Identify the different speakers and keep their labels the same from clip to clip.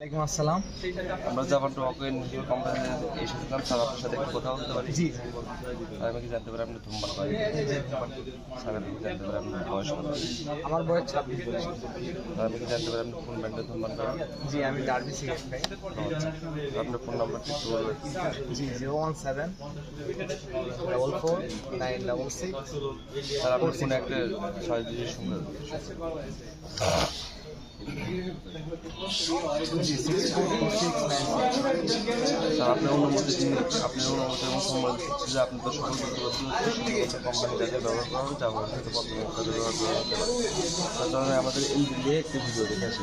Speaker 1: ওয়ালাইকুম আসসালাম।
Speaker 2: আমরা জাপান টোবাকো ইন্ডাস্ট্রিয়াল কোম্পানি এসেছিলাম। স্যার আপনার সাথে একটু কথা বলতে পারি?
Speaker 1: জি।
Speaker 2: আমি কি জানতে পারি আপনি ধূমপান করেন? স্যার আমি কি জানতে পারি আপনার বয়স কত?
Speaker 1: আমার বয়স 26 বছর।
Speaker 2: স্যার আমি কি জানতে পারি আপনি কোন ব্র্যান্ডে ধূমপান করেন?
Speaker 1: জি, আমি ডার্বি সিগারেট খাই।
Speaker 2: আচ্ছা। আপনার ফোন নাম্বারটি একটু বলবেন?
Speaker 1: জি, 017 44 966।
Speaker 2: স্যার আপনি ফোনে একটা সাজেশন শুনবেন?
Speaker 1: জি, 642696।
Speaker 2: স্যার আপনার অনুমতি এবং সম্মান যে আপনি তো সকল কোম্পানি যাদের ব্যবহার করা হবে যা ব্যবহার করতে পদ্ধতি ব্যবহার করা হতে পারে। তার কারণে আমাদের এই দিয়ে একটি ভিডিও দেখেছি।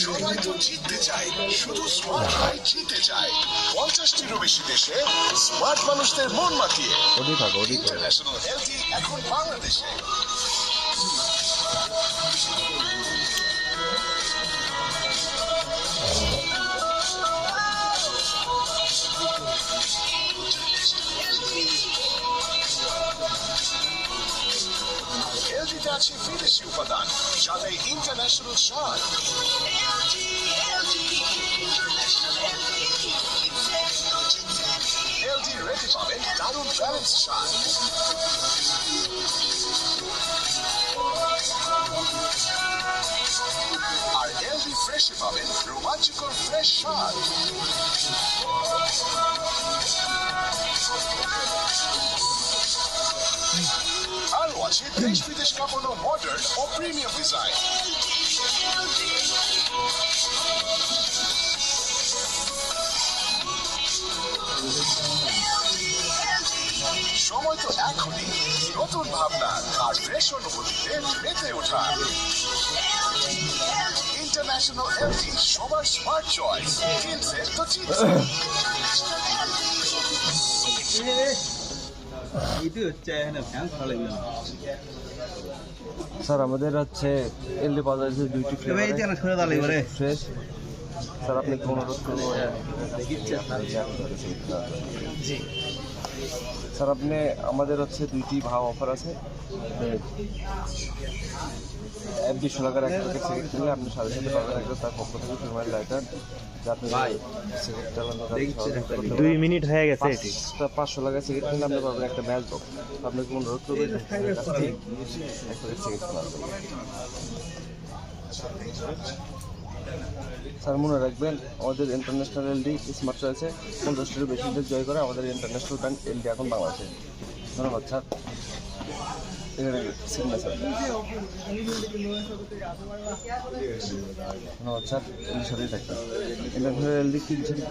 Speaker 3: সবাই তো জিততে চায়, শুধু স্মার্ট জিততে চায় 50টিরও বেশি দেশে স্মার্ট মানুষদের মন মাতিয়ে
Speaker 2: ওদিকে থাকো, ওদিকে থাকো।
Speaker 3: ইন্টারন্যাশনাল এলটি এখন বাংলাদেশে। এলটিতে আছে বিদেশি উপাদান, সাথে ইন্টারন্যাশনাল স্বাদ। এলটি রেডি পাবেন দারুণ ব্যালেন্স স্বাদ। আর এলটি ফ্রেশে পাবেন রোমাঞ্চকর ফ্রেশ স্বাদ। আরও আছে দেশ বিদেশ কাঁপানো মডার্ন ও প্রিমিয়াম ডিজাইন। সময় তো এখনই, নতুন ভাবনা আর ফ্রেশ অনুভূতিতে মেতে ওঠা। ইন্টারন্যাশনাল এলটি সবার স্মার্ট চয়েস, কিনছে তো জিতছে।
Speaker 2: স্যার আমাদের হচ্ছে এলডি বাজার যে দুইটি ফ্রেশ। স্যার আপনি কি অনুরোধ করবো?
Speaker 1: জি।
Speaker 2: স্যার আপনি আমাদের হচ্ছে দুইটি ভাব অফার আছে। 200 টাকার এক প্যাকেট সিগারেট কিনলে আপনি সাথে সাথে পাবেন একটা তার পক্ষ থেকে ফিমেল লাইটার, যাতে সিগারেট চালানো
Speaker 4: 2 মিনিট হয়ে গেছে।
Speaker 2: 500 টাকার সিগারেট কিনলে আপনি পাবেন একটা ম্যাচ বক্স। আপনি কি অনুরোধ করবেন এক প্যাকেট সিগারেট কেনার জন্য? স্যার মনে রাখবেন আমাদের ইন্টারন্যাশনাল এলডি স্মার্ট চয়েসে 50টিরও বেশি দেশ জয় করে আমাদের ইন্টারন্যাশনাল ব্র্যান্ড এলডি এখন বাংলাদেশে। ধন্যবাদ স্যার। এখানে সিগনেচার। ধন্যবাদ স্যার। এর সাথেই থাকবেন। ইন্টারন্যাশনাল এলডি 3 সাথে